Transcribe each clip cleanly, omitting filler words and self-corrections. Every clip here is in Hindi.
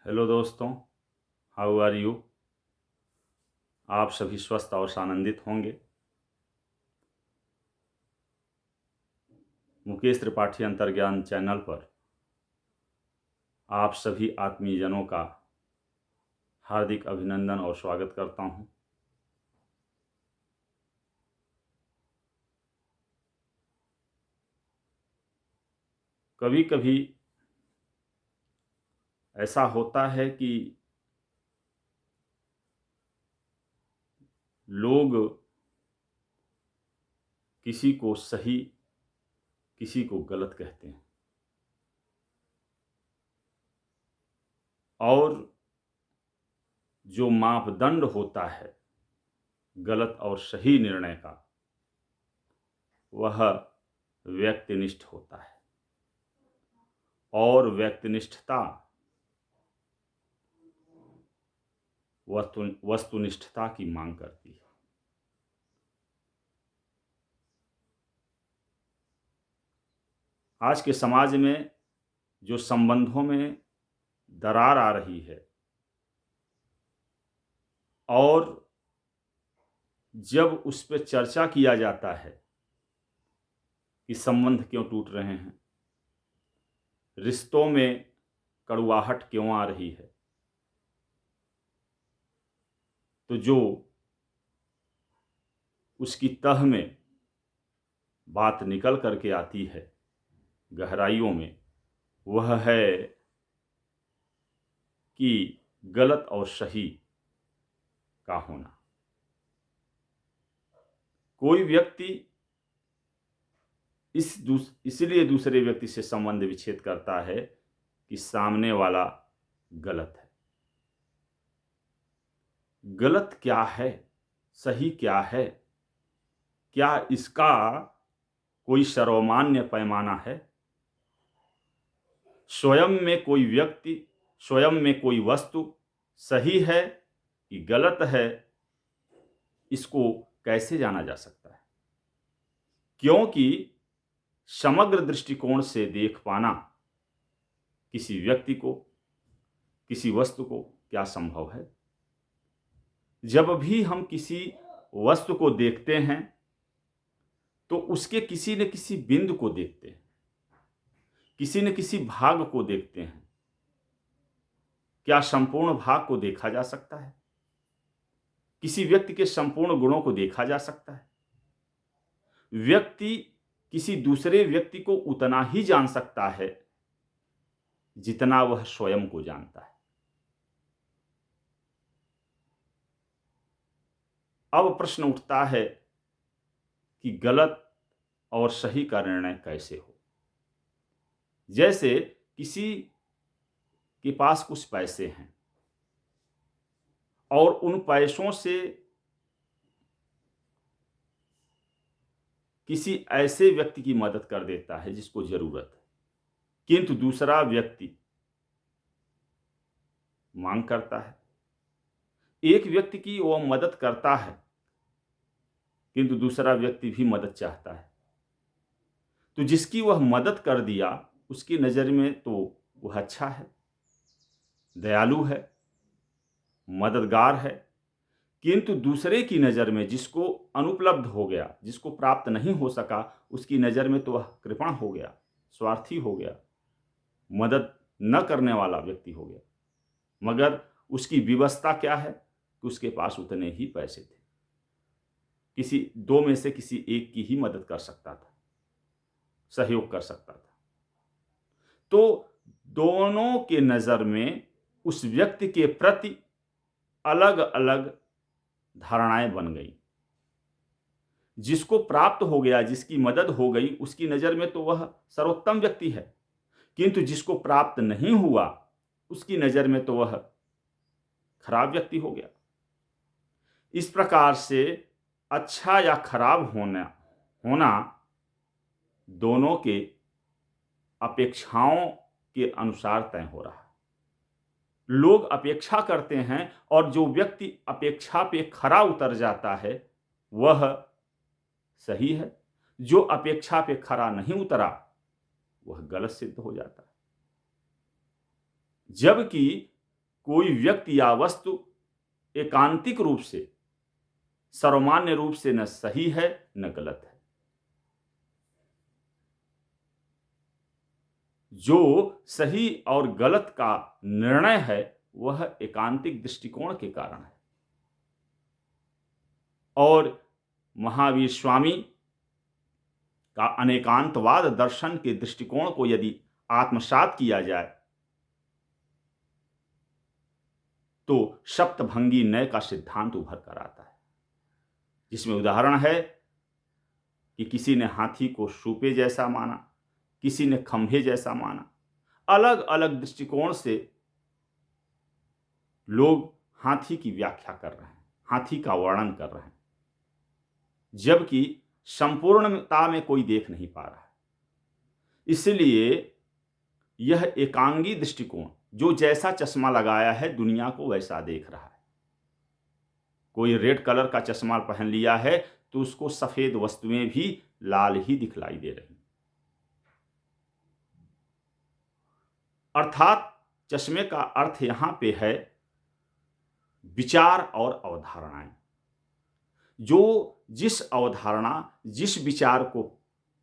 हेलो दोस्तों, हाउ आर यू। आप सभी स्वस्थ और आनंदित होंगे। मुकेश त्रिपाठी अंतर्ज्ञान चैनल पर आप सभी आत्मीयजनों का हार्दिक अभिनंदन और स्वागत करता हूं। कभी कभी ऐसा होता है कि लोग किसी को सही, किसी को गलत कहते हैं और जो मापदंड होता है गलत और सही निर्णय का, वह व्यक्तिनिष्ठ होता है और व्यक्तिनिष्ठता वस्तुनिष्ठता की मांग करती है। आज के समाज में जो संबंधों में दरार आ रही है और जब उस पर चर्चा किया जाता है कि संबंध क्यों टूट रहे हैं, रिश्तों में कड़वाहट क्यों आ रही है, तो जो उसकी तह में बात निकल करके आती है गहराइयों में, वह है कि गलत और सही का होना। कोई व्यक्ति इसलिए दूसरे व्यक्ति से संबंध विच्छेद करता है कि सामने वाला गलत है। गलत क्या है, सही क्या है, क्या इसका कोई सर्वमान्य पैमाना है? स्वयं में कोई व्यक्ति, स्वयं में कोई वस्तु सही है कि गलत है, इसको कैसे जाना जा सकता है? क्योंकि समग्र दृष्टिकोण से देख पाना किसी व्यक्ति को, किसी वस्तु को क्या संभव है? जब भी हम किसी वस्तु को देखते हैं तो उसके किसी न किसी बिंदु को देखते हैं, किसी न किसी भाग को देखते हैं। क्या संपूर्ण भाग को देखा जा सकता है? किसी व्यक्ति के संपूर्ण गुणों को देखा जा सकता है? व्यक्ति किसी दूसरे व्यक्ति को उतना ही जान सकता है जितना वह स्वयं को जानता है। अब प्रश्न उठता है कि गलत और सही का निर्णय कैसे हो। जैसे किसी के पास कुछ पैसे हैं और उन पैसों से किसी ऐसे व्यक्ति की मदद कर देता है जिसको जरूरत है, किंतु दूसरा व्यक्ति मांग करता है। एक व्यक्ति की वह मदद करता है किंतु दूसरा व्यक्ति भी मदद चाहता है, तो जिसकी वह मदद कर दिया उसकी नज़र में तो वह अच्छा है, दयालु है, मददगार है, किंतु दूसरे की नज़र में जिसको अनुपलब्ध हो गया, जिसको प्राप्त नहीं हो सका, उसकी नज़र में तो वह कृपण हो गया, स्वार्थी हो गया, मदद न करने वाला व्यक्ति हो गया। मगर उसकी विवशता क्या है कि उसके पास उतने ही पैसे थे, किसी दो में से किसी एक की ही मदद कर सकता था, सहयोग कर सकता था। तो दोनों के नज़र में उस व्यक्ति के प्रति अलग अलग धारणाएं बन गई। जिसको प्राप्त हो गया, जिसकी मदद हो गई, उसकी नज़र में तो वह सर्वोत्तम व्यक्ति है, किंतु जिसको प्राप्त नहीं हुआ उसकी नज़र में तो वह खराब व्यक्ति हो गया। इस प्रकार से अच्छा या खराब होना दोनों के अपेक्षाओं के अनुसार तय हो रहा है। लोग अपेक्षा करते हैं और जो व्यक्ति अपेक्षा पे खरा उतर जाता है वह सही है, जो अपेक्षा पे खरा नहीं उतरा वह गलत सिद्ध हो जाता है। जबकि कोई व्यक्ति या वस्तु एकांतिक रूप से, सर्वमान्य रूप से न सही है न गलत है। जो सही और गलत का निर्णय है वह एकांतिक दृष्टिकोण के कारण है। और महावीर स्वामी का अनेकांतवाद दर्शन के दृष्टिकोण को यदि आत्मसात किया जाए तो सप्तभंगी नय का सिद्धांत उभर कर आता है, जिसमें उदाहरण है कि किसी ने हाथी को सूपे जैसा माना, किसी ने खंभे जैसा माना। अलग अलग दृष्टिकोण से लोग हाथी की व्याख्या कर रहे हैं, हाथी का वर्णन कर रहे हैं, जबकि संपूर्णता में कोई देख नहीं पा रहा है। इसलिए यह एकांगी दृष्टिकोण, जो जैसा चश्मा लगाया है दुनिया को वैसा देख रहा है। कोई रेड कलर का चश्मा पहन लिया है तो उसको सफेद वस्तुएं भी लाल ही दिखलाई दे रही। अर्थात चश्मे का अर्थ यहां पे है विचार और अवधारणाएं। जो जिस अवधारणा, जिस विचार को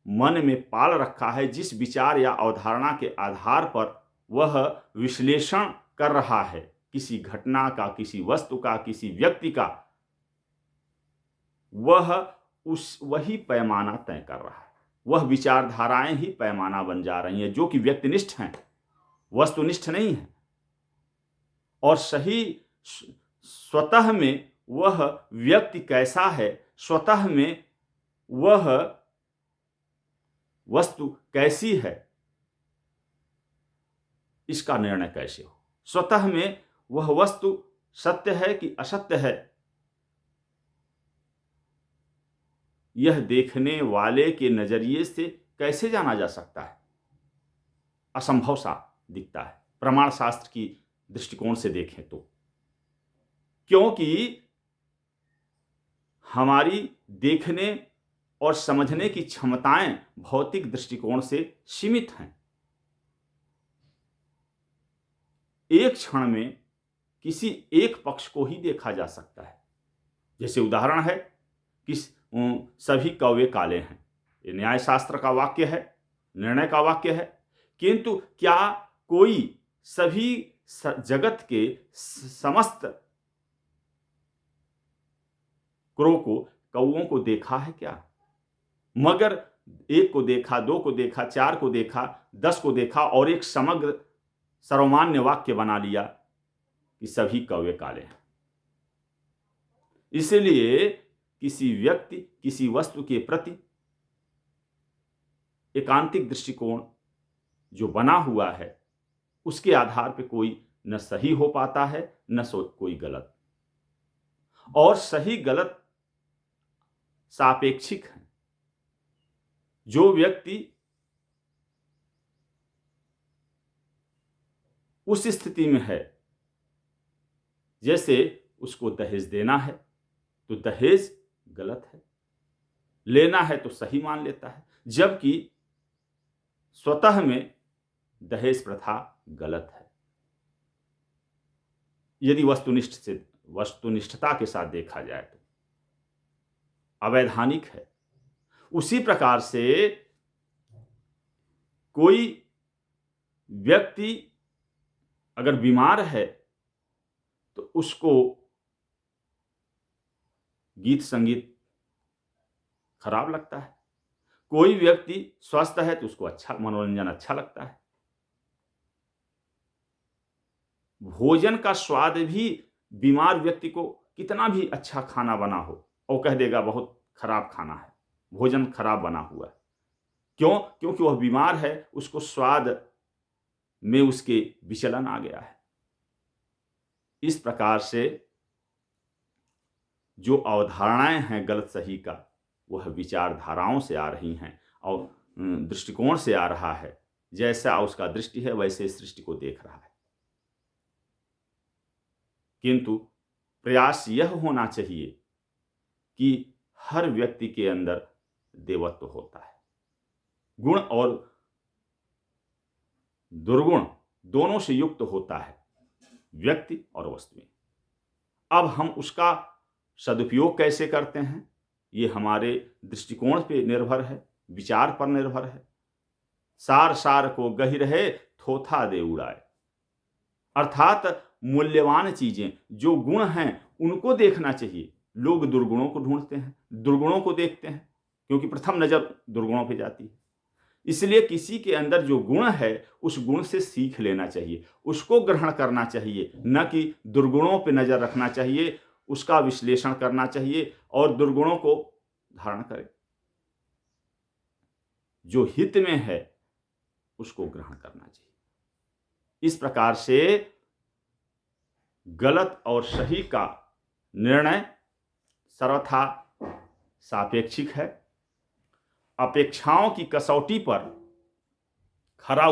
मन में पाल रखा है, जिस विचार या अवधारणा के आधार पर वह विश्लेषण कर रहा है किसी घटना का, किसी वस्तु का, किसी व्यक्ति का, वही पैमाना तय कर रहा है। वह विचारधाराएं ही पैमाना बन जा रही हैं, जो कि व्यक्तिनिष्ठ हैं, वस्तुनिष्ठ नहीं है। और सही स्वतः में वह व्यक्ति कैसा है, स्वतः में वह वस्तु कैसी है, इसका निर्णय कैसे हो। स्वतः में वह वस्तु सत्य है कि असत्य है, यह देखने वाले के नजरिए से कैसे जाना जा सकता है। असंभव सा दिखता है प्रमाण शास्त्र की दृष्टिकोण से देखें तो, क्योंकि हमारी देखने और समझने की क्षमताएं भौतिक दृष्टिकोण से सीमित हैं। एक क्षण में किसी एक पक्ष को ही देखा जा सकता है। जैसे उदाहरण है कि सभी कौवे काले हैं, ये न्याय शास्त्र का वाक्य है, निर्णय का वाक्य है। किंतु क्या कोई सभी जगत के समस्त कौवों को देखा है क्या? मगर एक को देखा, दो को देखा, चार को देखा, 10 को देखा और एक समग्र सर्वमान्य वाक्य बना लिया कि सभी कौवे काले हैं। इसलिए किसी व्यक्ति, किसी वस्तु के प्रति एकांतिक दृष्टिकोण जो बना हुआ है, उसके आधार पर कोई न सही हो पाता है न कोई गलत। और सही गलत सापेक्षिक है। जो व्यक्ति उस स्थिति में है, जैसे उसको दहेज देना है तो दहेज गलत है, लेना है तो सही मान लेता है, जबकि स्वतः में दहेज प्रथा गलत है। यदि वस्तुनिष्ठता के साथ देखा जाए तो अवैधानिक है। उसी प्रकार से कोई व्यक्ति अगर बीमार है तो उसको गीत संगीत खराब लगता है। कोई व्यक्ति स्वस्थ है तो उसको मनोरंजन अच्छा लगता है। भोजन का स्वाद भी बीमार व्यक्ति को कितना भी अच्छा खाना बना हो और कह देगा बहुत खराब खाना है, भोजन खराब बना हुआ है। क्यों? क्योंकि वह बीमार है, उसको स्वाद में उसके विचलन आ गया है। इस प्रकार से जो अवधारणाएं हैं गलत सही का, वह विचारधाराओं से आ रही हैं और दृष्टिकोण से आ रहा है। जैसा उसका दृष्टि है वैसे सृष्टि को देख रहा है। किंतु प्रयास यह होना चाहिए कि हर व्यक्ति के अंदर देवत्व होता है। गुण और दुर्गुण दोनों से युक्त होता है। व्यक्ति और वस्तुएं। अब हम उसका सदुपयोग कैसे करते हैं, ये हमारे दृष्टिकोण पे निर्भर है, विचार पर निर्भर है। सार सार को गहि रहे, थोथा दे उड़ाए। अर्थात मूल्यवान चीजें जो गुण हैं उनको देखना चाहिए। लोग दुर्गुणों को ढूंढते हैं, दुर्गुणों को देखते हैं, क्योंकि प्रथम नजर दुर्गुणों पे जाती है। इसलिए किसी के अंदर जो गुण है उस गुण से सीख लेना चाहिए, उसको ग्रहण करना चाहिए, न कि दुर्गुणों पे नजर रखना चाहिए, उसका विश्लेषण करना चाहिए और दुर्गुणों को धारण करें। जो हित में है उसको ग्रहण करना चाहिए। इस प्रकार से गलत और सही का निर्णय सर्वथा सापेक्षिक है। अपेक्षाओं की कसौटी पर खरा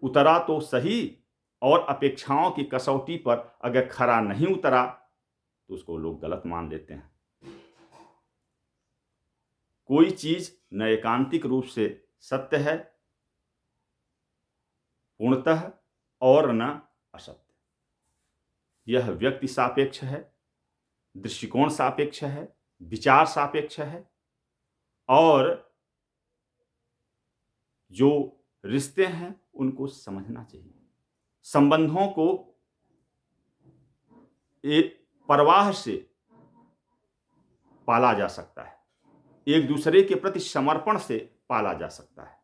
उतरा तो सही, और अपेक्षाओं की कसौटी पर अगर खरा नहीं उतरा तो उसको लोग गलत मान लेते हैं। कोई चीज न एकांतिक रूप से सत्य है पूर्णतः और न असत्य। यह व्यक्ति सापेक्ष है, दृष्टिकोण सापेक्ष है, विचार सापेक्ष है, और जो रिश्ते हैं उनको समझना चाहिए। संबंधों को एक परवाह से पाला जा सकता है, एक दूसरे के प्रति समर्पण से पाला जा सकता है,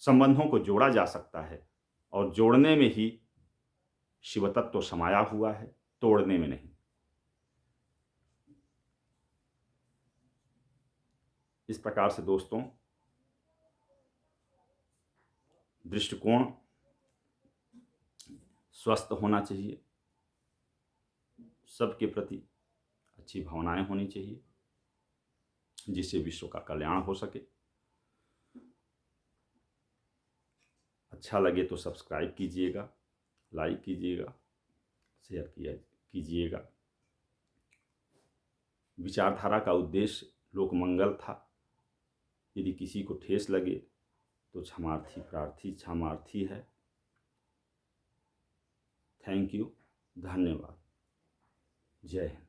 संबंधों को जोड़ा जा सकता है, और जोड़ने में ही शिव तत्व समाया हुआ है, तोड़ने में नहीं। इस प्रकार से दोस्तों, दृष्टिकोण स्वस्थ होना चाहिए, सबके प्रति अच्छी भावनाएं होनी चाहिए, जिससे विश्व का कल्याण हो सके। अच्छा लगे तो सब्सक्राइब कीजिएगा, लाइक कीजिएगा, शेयर कीजिएगा। विचारधारा का उद्देश्य लोक मंगल था। यदि किसी को ठेस लगे तो क्षमार्थी है। थैंक यू, धन्यवाद, जय हिंद।